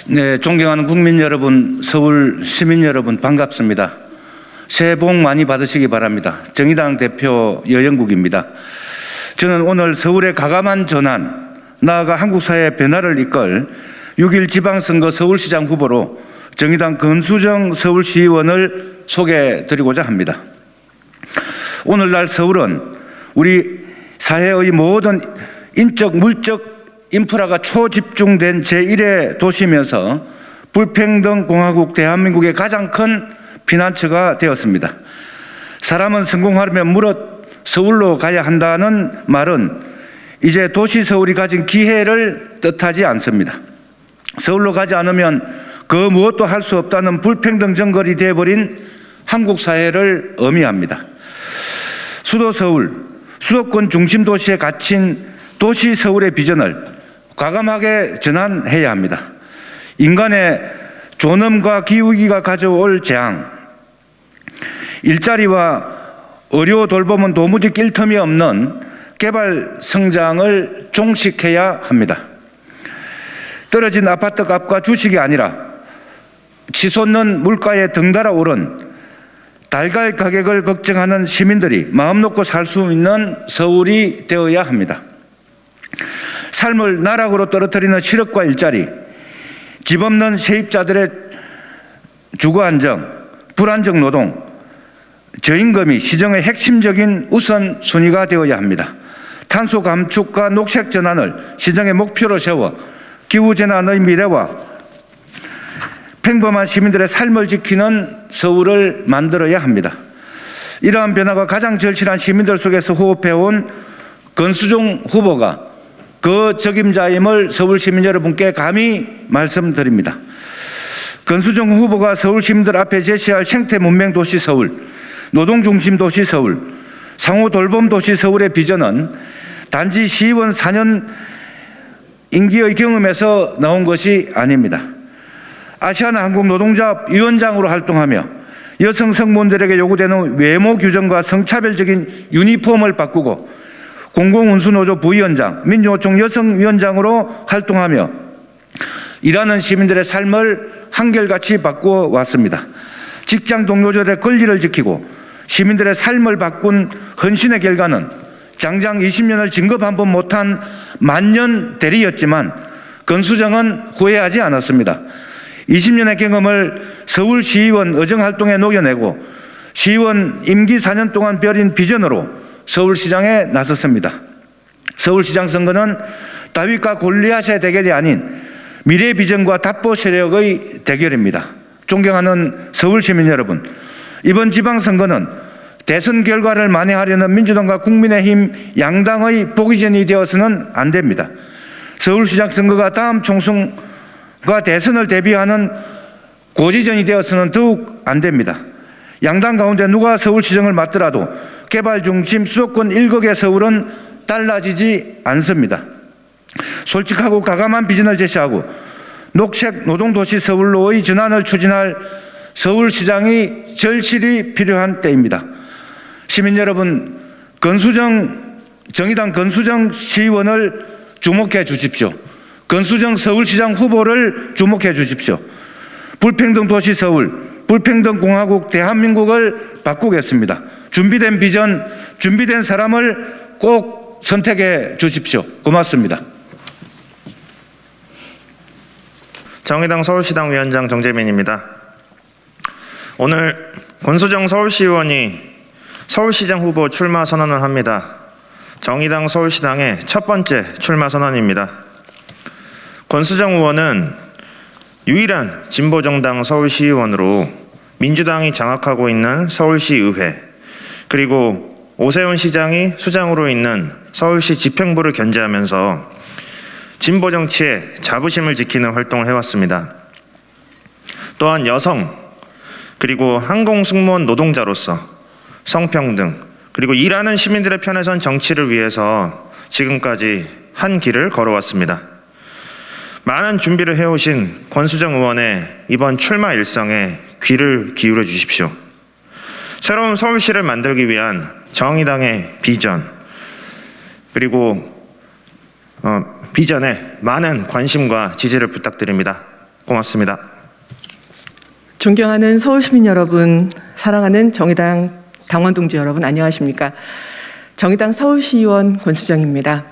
네, 존경하는 국민 여러분, 서울 시민 여러분 반갑습니다. 새해 복 많이 받으시기 바랍니다. 정의당 대표 여영국입니다. 저는 오늘 서울의 과감한 전환, 나아가 한국 사회의 변화를 이끌 6.1 지방선거 서울시장 후보로 정의당 권수정 서울시의원을 소개해드리고자 합니다. 오늘날 서울은 우리 사회의 모든 인적, 물적 인프라가 초집중된 제1의 도시면서 불평등 공화국 대한민국의 가장 큰 피난처가 되었습니다. 사람은 성공하려면 무릇 서울로 가야 한다는 말은 이제 도시 서울이 가진 기회를 뜻하지 않습니다. 서울로 가지 않으면 그 무엇도 할 수 없다는 불평등 정글이 되어버린 한국 사회를 의미합니다. 수도 서울, 수도권 중심 도시에 갇힌 도시 서울의 비전을 과감하게 전환해야 합니다. 인간의 존엄과 기후위기가 가져올 재앙, 일자리와 의료 돌봄은 도무지 낄 틈이 없는 개발 성장을 종식해야 합니다. 떨어진 아파트 값과 주식이 아니라 치솟는 물가에 덩달아 오른 달걀 가격을 걱정하는 시민들이 마음 놓고 살 수 있는 서울이 되어야 합니다. 삶을 나락으로 떨어뜨리는 실업과 일자리, 집 없는 세입자들의 주거 안정, 불안정 노동, 저임금이 시정의 핵심적인 우선순위가 되어야 합니다. 탄소 감축과 녹색 전환을 시정의 목표로 세워 기후재난의 미래와 평범한 시민들의 삶을 지키는 서울을 만들어야 합니다. 이러한 변화가 가장 절실한 시민들 속에서 호흡해온 권수정 후보가 그 적임자임을 서울 시민 여러분께 감히 말씀드립니다. 권수정 후보가 서울 시민들 앞에 제시할 생태 문명 도시 서울, 노동 중심 도시 서울, 상호 돌봄 도시 서울의 비전은 단지 시의원 4년 임기의 경험에서 나온 것이 아닙니다. 아시아나항공 노동조합 위원장으로 활동하며 여성 승무원들에게 요구되는 외모 규정과 성차별적인 유니폼을 바꾸고 공공운수노조 부위원장, 민주노총 여성위원장으로 활동하며 일하는 시민들의 삶을 한결같이 바꾸어 왔습니다. 직장 동료들의 권리를 지키고 시민들의 삶을 바꾼 헌신의 결과는 장장 20년을 진급 한 번 못한 만년 대리였지만 권수정은 후회하지 않았습니다. 20년의 경험을 서울시의원 의정활동에 녹여내고 시의원 임기 4년 동안 벼린 비전으로 서울시장에 나섰습니다. 서울시장 선거는 다윗과 골리앗의 대결이 아닌 미래 비전과 답보 세력의 대결입니다. 존경하는 서울시민 여러분, 이번 지방선거는 대선 결과를 만회하려는 민주당과 국민의힘 양당의 보기전이 되어서는 안 됩니다. 서울시장 선거가 다음 총선과 대선을 대비하는 고지전이 되어서는 더욱 안 됩니다. 양당 가운데 누가 서울시정을 맡더라도 개발 중심 수도권 1극의 서울은 달라지지 않습니다. 솔직하고 과감한 비전을 제시하고 녹색 노동도시 서울로의 전환을 추진할 서울시장이 절실히 필요한 때입니다. 시민 여러분, 정의당 권수정 시의원을 주목해 주십시오. 권수정 서울시장 후보를 주목해 주십시오. 불평등 도시 서울, 불평등 공화국 대한민국을 바꾸겠습니다. 준비된 비전, 준비된 사람을 꼭 선택해 주십시오. 고맙습니다. 정의당 서울시당 위원장 정재민입니다. 오늘 권수정 서울시의원이 서울시장 후보 출마 선언을 합니다. 정의당 서울시당의 첫 번째 출마 선언입니다. 권수정 의원은 유일한 진보정당 서울시의원으로 민주당이 장악하고 있는 서울시의회, 그리고 오세훈 시장이 수장으로 있는 서울시 집행부를 견제하면서 진보 정치에 자부심을 지키는 활동을 해왔습니다. 또한 여성, 그리고 항공승무원 노동자로서 성평등, 그리고 일하는 시민들의 편에 선 정치를 위해서 지금까지 한 길을 걸어왔습니다. 많은 준비를 해오신 권수정 의원의 이번 출마 일성에 귀를 기울여 주십시오. 새로운 서울시를 만들기 위한 정의당의 비전, 그리고 비전에 많은 관심과 지지를 부탁드립니다. 고맙습니다. 존경하는 서울시민 여러분, 사랑하는 정의당 당원 동지 여러분, 안녕하십니까? 정의당 서울시의원 권수정입니다.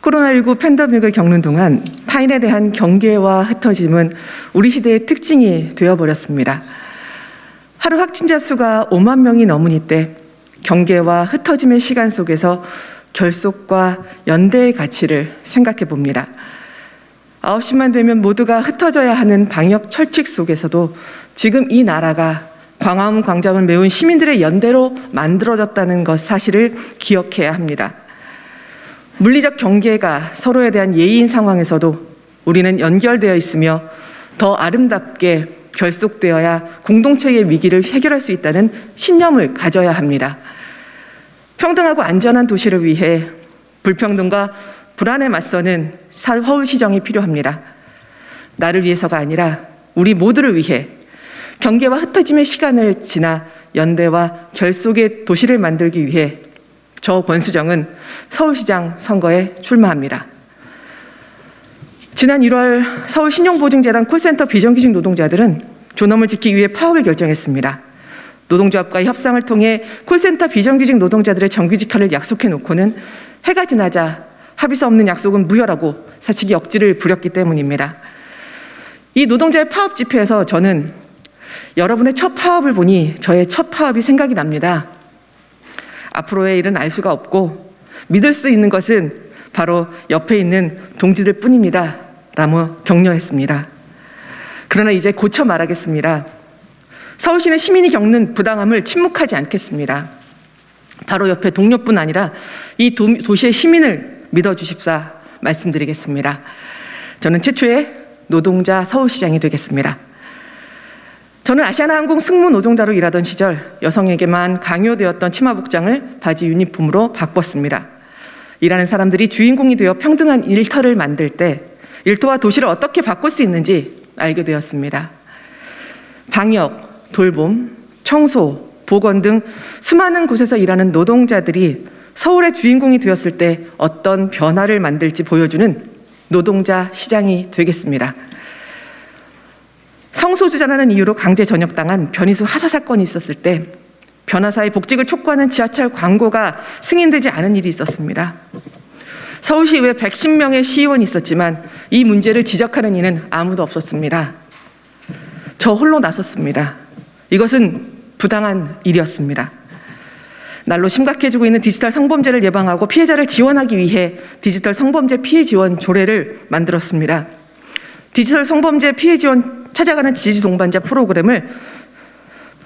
코로나19 팬데믹을 겪는 동안 타인에 대한 경계와 흩어짐은 우리 시대의 특징이 되어버렸습니다. 하루 확진자 수가 5만 명이 넘은 이때 경계와 흩어짐의 시간 속에서 결속과 연대의 가치를 생각해 봅니다. 9시만 되면 모두가 흩어져야 하는 방역 철칙 속에서도 지금 이 나라가 광화문 광장을 메운 시민들의 연대로 만들어졌다는 것 사실을 기억해야 합니다. 물리적 경계가 서로에 대한 예의인 상황에서도 우리는 연결되어 있으며 더 아름답게 결속되어야 공동체의 위기를 해결할 수 있다는 신념을 가져야 합니다. 평등하고 안전한 도시를 위해 불평등과 불안에 맞서는 서울시정이 필요합니다. 나를 위해서가 아니라 우리 모두를 위해 경계와 흩어짐의 시간을 지나 연대와 결속의 도시를 만들기 위해 저 권수정은 서울시장 선거에 출마합니다. 지난 1월 서울신용보증재단 콜센터 비정규직 노동자들은 존엄을 지키기 위해 파업을 결정했습니다. 노동조합과 협상을 통해 콜센터 비정규직 노동자들의 정규직화를 약속해 놓고는 해가 지나자 합의서 없는 약속은 무효라고 사측이 억지를 부렸기 때문입니다. 이 노동자의 파업 집회에서 저는 여러분의 첫 파업을 보니 저의 첫 파업이 생각이 납니다. 앞으로의 일은 알 수가 없고 믿을 수 있는 것은 바로 옆에 있는 동지들 뿐입니다. 라며 격려했습니다. 그러나 이제 고쳐 말하겠습니다. 서울시는 시민이 겪는 부당함을 침묵하지 않겠습니다. 바로 옆에 동료뿐 아니라 이 도시의 시민을 믿어주십사 말씀드리겠습니다. 저는 최초의 노동자 서울시장이 되겠습니다. 저는 아시아나항공 승무 노동자로 일하던 시절 여성에게만 강요되었던 치마 복장을 바지 유니폼으로 바꿨습니다. 일하는 사람들이 주인공이 되어 평등한 일터를 만들 때 일터와 도시를 어떻게 바꿀 수 있는지 알게 되었습니다. 방역, 돌봄, 청소, 보건 등 수많은 곳에서 일하는 노동자들이 서울의 주인공이 되었을 때 어떤 변화를 만들지 보여주는 노동자 시장이 되겠습니다. 성소수자라는 이유로 강제 전역당한 변희수 하사 사건이 있었을 때 변호사의 복직을 촉구하는 지하철 광고가 승인되지 않은 일이 있었습니다. 서울시의회 110명의 시의원이 있었지만 이 문제를 지적하는 이는 아무도 없었습니다. 저 홀로 나섰습니다. 이것은 부당한 일이었습니다. 날로 심각해지고 있는 디지털 성범죄를 예방하고 피해자를 지원하기 위해 디지털 성범죄 피해 지원 조례를 만들었습니다. 디지털 성범죄 피해 지원 찾아가는 지지 동반자 프로그램을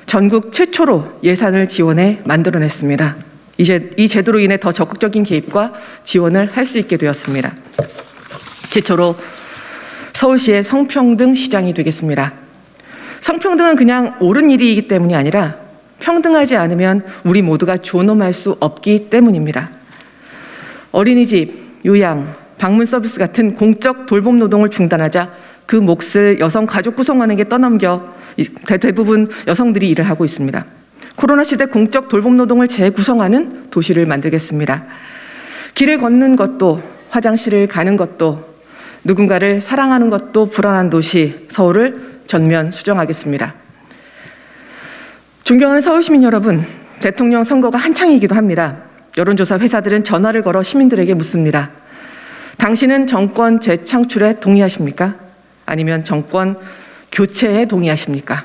전국 최초로 예산을 지원해 만들어냈습니다. 이제 이 제도로 인해 더 적극적인 개입과 지원을 할 수 있게 되었습니다. 최초로 서울시의 성평등 시장이 되겠습니다. 성평등은 그냥 옳은 일이기 때문이 아니라 평등하지 않으면 우리 모두가 존엄할 수 없기 때문입니다. 어린이집, 요양, 방문 서비스 같은 공적 돌봄 노동을 중단하자 그 몫을 여성 가족 구성원에게 떠넘겨 대부분 여성들이 일을 하고 있습니다. 코로나 시대 공적 돌봄 노동을 재구성하는 도시를 만들겠습니다. 길을 걷는 것도, 화장실을 가는 것도, 누군가를 사랑하는 것도 불안한 도시 서울을 전면 수정하겠습니다. 존경하는 서울시민 여러분, 대통령 선거가 한창이기도 합니다. 여론조사 회사들은 전화를 걸어 시민들에게 묻습니다. 당신은 정권 재창출에 동의하십니까? 아니면 정권 교체에 동의하십니까?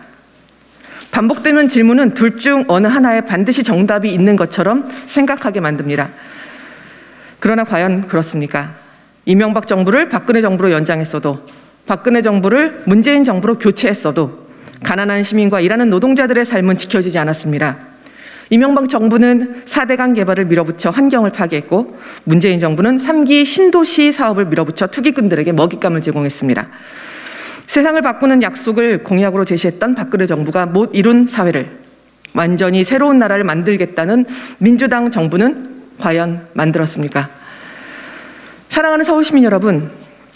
반복되는 질문은 둘 중 어느 하나에 반드시 정답이 있는 것처럼 생각하게 만듭니다. 그러나 과연 그렇습니까? 이명박 정부를 박근혜 정부로 연장했어도, 박근혜 정부를 문재인 정부로 교체했어도 가난한 시민과 일하는 노동자들의 삶은 지켜지지 않았습니다. 이명박 정부는 4대강 개발을 밀어붙여 환경을 파괴했고, 문재인 정부는 3기 신도시 사업을 밀어붙여 투기꾼들에게 먹잇감을 제공했습니다. 세상을 바꾸는 약속을 공약으로 제시했던 박근혜 정부가 못 이룬 사회를, 완전히 새로운 나라를 만들겠다는 민주당 정부는 과연 만들었습니까? 사랑하는 서울시민 여러분,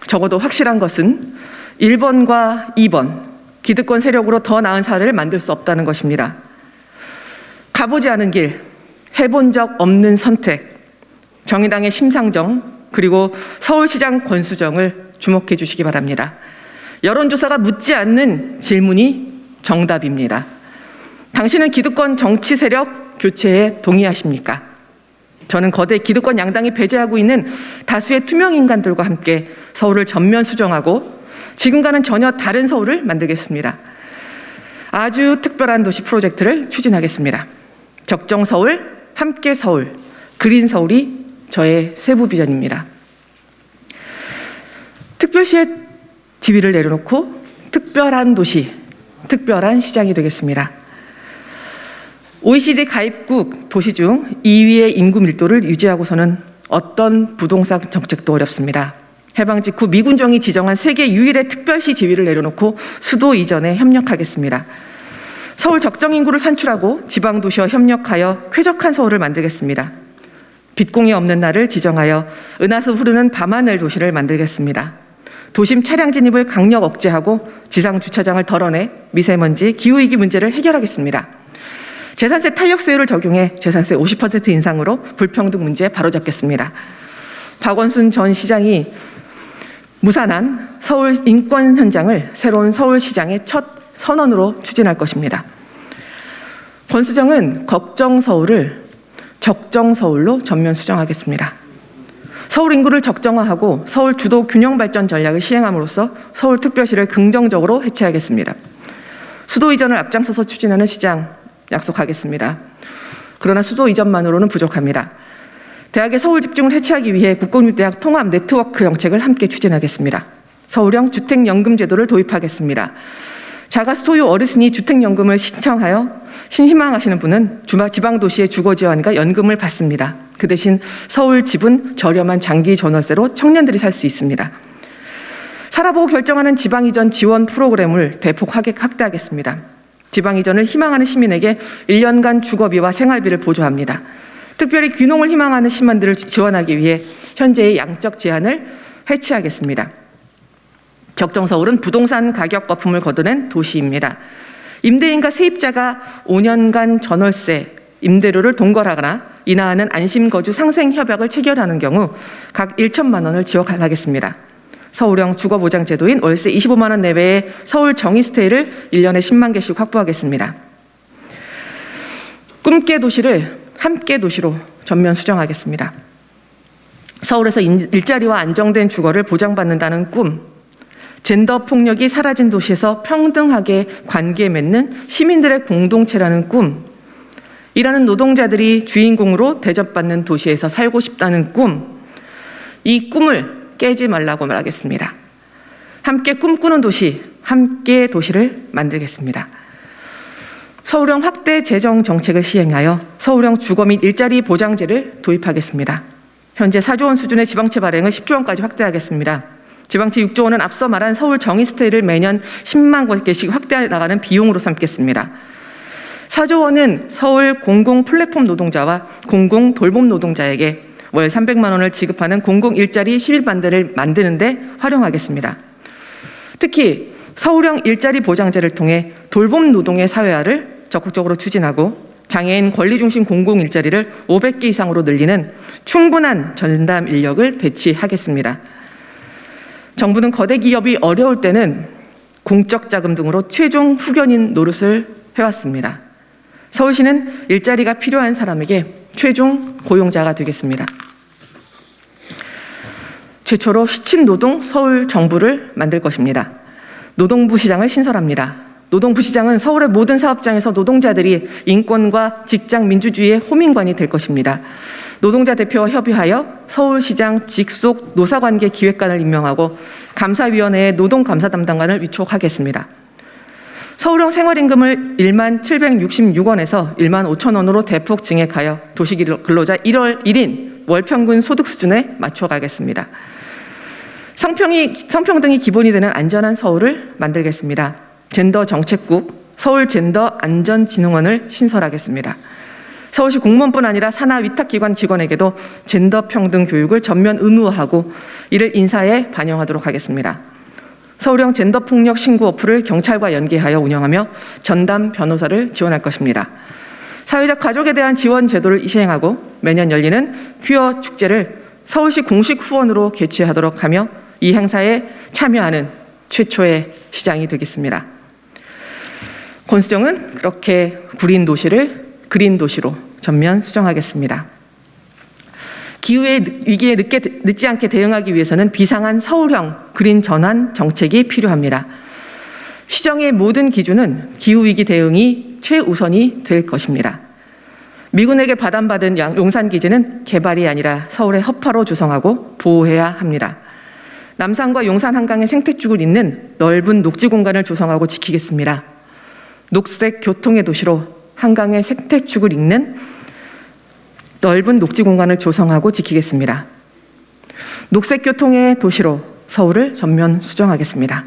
적어도 확실한 것은 1번과 2번, 기득권 세력으로 더 나은 사회를 만들 수 없다는 것입니다. 가보지 않은 길, 해본 적 없는 선택, 정의당의 심상정 그리고 서울시장 권수정을 주목해 주시기 바랍니다. 여론조사가 묻지 않는 질문이 정답입니다. 당신은 기득권 정치 세력 교체에 동의하십니까? 저는 거대 기득권 양당이 배제하고 있는 다수의 투명 인간들과 함께 서울을 전면 수정하고 지금과는 전혀 다른 서울을 만들겠습니다. 아주 특별한 도시 프로젝트를 추진하겠습니다. 적정 서울, 함께 서울, 그린 서울이 저의 세부 비전입니다. 특별시의 지위를 내려놓고 특별한 도시, 특별한 시장이 되겠습니다. OECD 가입국 도시 중 2위의 인구 밀도를 유지하고서는 어떤 부동산 정책도 어렵습니다. 해방 직후 미군정이 지정한 세계 유일의 특별시 지위를 내려놓고 수도 이전에 협력하겠습니다. 서울 적정 인구를 산출하고 지방도시와 협력하여 쾌적한 서울을 만들겠습니다. 빛공이 없는 날을 지정하여 은하수 흐르는 밤하늘 도시를 만들겠습니다. 도심 차량 진입을 강력 억제하고 지상 주차장을 덜어내 미세먼지, 기후위기 문제를 해결하겠습니다. 재산세 탄력세율을 적용해 재산세 50% 인상으로 불평등 문제 바로잡겠습니다. 박원순 전 시장이 무산한 서울 인권 현장을 새로운 서울시장의 첫 선언으로 추진할 것입니다. 권수정은 걱정 서울을 적정 서울로 전면 수정하겠습니다. 서울 인구를 적정화하고 서울 주도 균형 발전 전략을 시행함으로써 서울 특별시를 긍정적으로 해체하겠습니다. 수도 이전을 앞장서서 추진하는 시장 약속하겠습니다. 그러나 수도 이전만으로는 부족합니다. 대학의 서울 집중을 해체하기 위해 국공립대학 통합 네트워크 정책을 함께 추진하겠습니다. 서울형 주택연금 제도를 도입하겠습니다. 자가수 소유 어르신이 주택연금을 신청하여 희망하시는 분은 지방도시의 주거지원과 연금을 받습니다. 그 대신 서울 집은 저렴한 장기 전월세로 청년들이 살 수 있습니다. 살아보고 결정하는 지방이전 지원 프로그램을 대폭 확대하겠습니다. 지방이전을 희망하는 시민에게 1년간 주거비와 생활비를 보조합니다. 특별히 귀농을 희망하는 시민들을 지원하기 위해 현재의 양적 제한을 해체하겠습니다. 적정서울은 부동산 가격 거품을 걷어낸 도시입니다. 임대인과 세입자가 5년간 전월세, 임대료를 동거하거나 인하하는 안심거주 상생협약을 체결하는 경우 각 1천만 원을 지원하겠습니다. 서울형 주거보장제도인 월세 25만 원 내외의 서울 정의스테이를 1년에 10만 개씩 확보하겠습니다. 꿈깨 도시를 함께 도시로 전면 수정하겠습니다. 서울에서 일자리와 안정된 주거를 보장받는다는 꿈, 젠더 폭력이 사라진 도시에서 평등하게 관계 맺는 시민들의 공동체라는 꿈, 일하는 노동자들이 주인공으로 대접받는 도시에서 살고 싶다는 꿈, 이 꿈을 깨지 말라고 말하겠습니다. 함께 꿈꾸는 도시, 함께 도시를 만들겠습니다. 서울형 확대 재정 정책을 시행하여 서울형 주거 및 일자리 보장제를 도입하겠습니다. 현재 4조 원 수준의 지방채 발행을 10조 원까지 확대하겠습니다. 지방채 6조 원은 앞서 말한 서울 정의스테이를 매년 10만 개씩 확대해 나가는 비용으로 삼겠습니다. 4조 원은 서울 공공 플랫폼 노동자와 공공 돌봄 노동자에게 월 300만 원을 지급하는 공공 일자리 11만대를 만드는 데 활용하겠습니다. 특히 서울형 일자리 보장제를 통해 돌봄 노동의 사회화를 적극적으로 추진하고 장애인 권리중심 공공 일자리를 500개 이상으로 늘리는 충분한 전담 인력을 배치하겠습니다. 정부는 거대 기업이 어려울 때는 공적 자금 등으로 최종 후견인 노릇을 해왔습니다. 서울시는 일자리가 필요한 사람에게 최종 고용자가 되겠습니다. 최초로 시친노동 서울 정부를 만들 것입니다. 노동부 시장을 신설합니다. 노동부 시장은 서울의 모든 사업장에서 노동자들이 인권과 직장 민주주의의 호민관이 될 것입니다. 노동자 대표와 협의하여 서울시장 직속 노사관계 기획관을 임명하고 감사위원회에 노동감사 담당관을 위촉하겠습니다. 서울형 생활임금을 1만 766원에서 1만 5천 원으로 대폭 증액하여 도시근로자 1월 1인 월평균 소득 수준에 맞춰가겠습니다. 성평등이 기본이 되는 안전한 서울을 만들겠습니다. 젠더 정책국 서울젠더안전진흥원을 신설하겠습니다. 서울시 공무원뿐 아니라 산하 위탁기관 직원에게도 젠더 평등 교육을 전면 의무화하고 이를 인사에 반영하도록 하겠습니다. 서울형 젠더폭력 신고 어플을 경찰과 연계하여 운영하며 전담 변호사를 지원할 것입니다. 사회적 가족에 대한 지원 제도를 시행하고 매년 열리는 퀴어 축제를 서울시 공식 후원으로 개최하도록 하며 이 행사에 참여하는 최초의 시장이 되겠습니다. 권수정은 그렇게 구린 도시를 그린 도시로 전면 수정하겠습니다. 기후의 위기에 늦지 않게 대응하기 위해서는 비상한 서울형 그린 전환 정책이 필요합니다. 시정의 모든 기준은 기후위기 대응이 최우선이 될 것입니다. 미군에게 받안받은 용산기지는 개발이 아니라 서울의 허파로 조성하고 보호해야 합니다. 남산과 용산 한강의 생태축을 잇는 넓은 녹지 공간을 조성하고 지키겠습니다. 녹색 교통의 도시로 한강의 생태축을 잇는 넓은 녹지 공간을 조성하고 지키겠습니다. 녹색 교통의 도시로 서울을 전면 수정하겠습니다.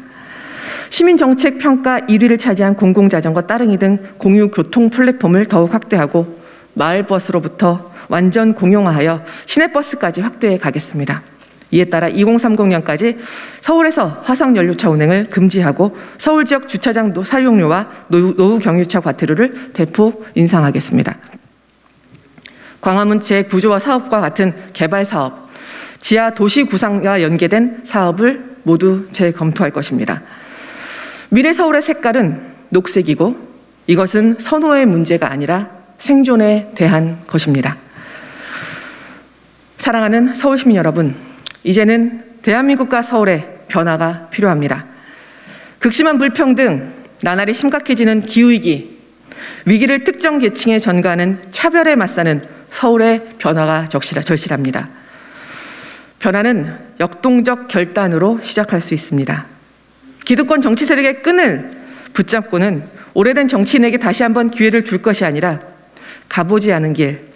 시민정책 평가 1위를 차지한 공공자전거 따릉이 등 공유교통 플랫폼을 더욱 확대하고 마을버스로부터 완전 공용화하여 시내버스까지 확대해 가겠습니다. 이에 따라 2030년까지 서울에서 화석연료차 운행을 금지하고 서울 지역 주차장 사용료와 노후 경유차 과태료를 대폭 인상하겠습니다. 광화문 재구조화 사업과 같은 개발 사업, 지하 도시 구상과 연계된 사업을 모두 재검토할 것입니다. 미래 서울의 색깔은 녹색이고 이것은 선호의 문제가 아니라 생존에 대한 것입니다. 사랑하는 서울 시민 여러분, 이제는 대한민국과 서울의 변화가 필요합니다. 극심한 불평등, 나날이 심각해지는 기후위기, 위기를 특정 계층에 전가하는 차별에 맞서는 서울의 변화가 절실합니다. 변화는 역동적 결단으로 시작할 수 있습니다. 기득권 정치 세력의 끈을 붙잡고는 오래된 정치인에게 다시 한번 기회를 줄 것이 아니라 가보지 않은 길,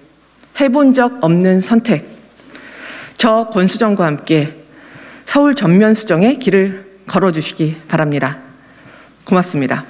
해본 적 없는 선택, 저 권수정과 함께 서울 전면 수정의 길을 걸어주시기 바랍니다. 고맙습니다.